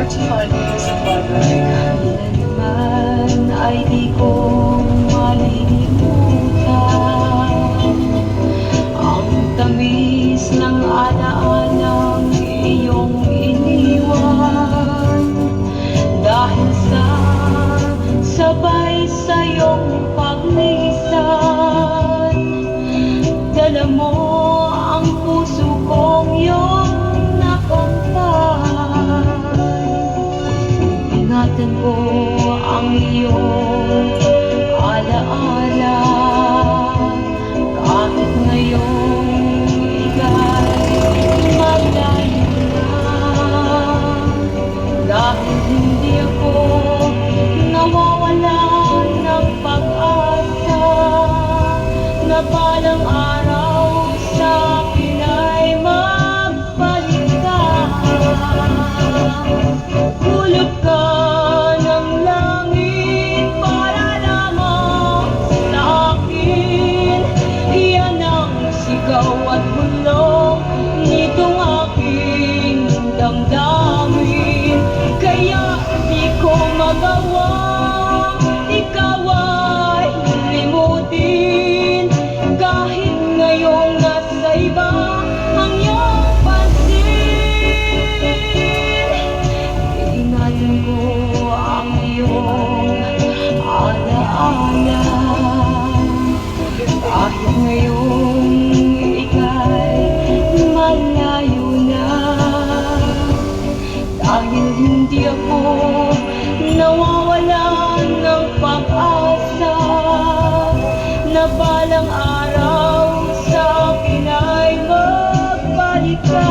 hard to find music library. Kailanman ay di ko malilimutan ang tamis ng alaalang iyong iniwan, dahil sa sabay sa iyong paglisan, dala mo ang puso kong iyong nakamtan. Ingatan ko ang iyong alaala, kahit ngayong ika'y malayo na, dahil hindi ako nawawala ng pag-asa na balang araw sa akin ay magbalik ka. Hulog ka ng langit para lamang sa akin, iyan ang sigaw at bulong nitong aking damdamin. Kaya di ko magawang ikaw ay limutin, kahit ngayong nasa iba ang iyong pansin. Ingatan ko ang iyong alaala, kahit ngayong ika'y malayo na, dahil hindi ako nawawalan ng pag-asa na balang araw sa akin ay magbalik ka.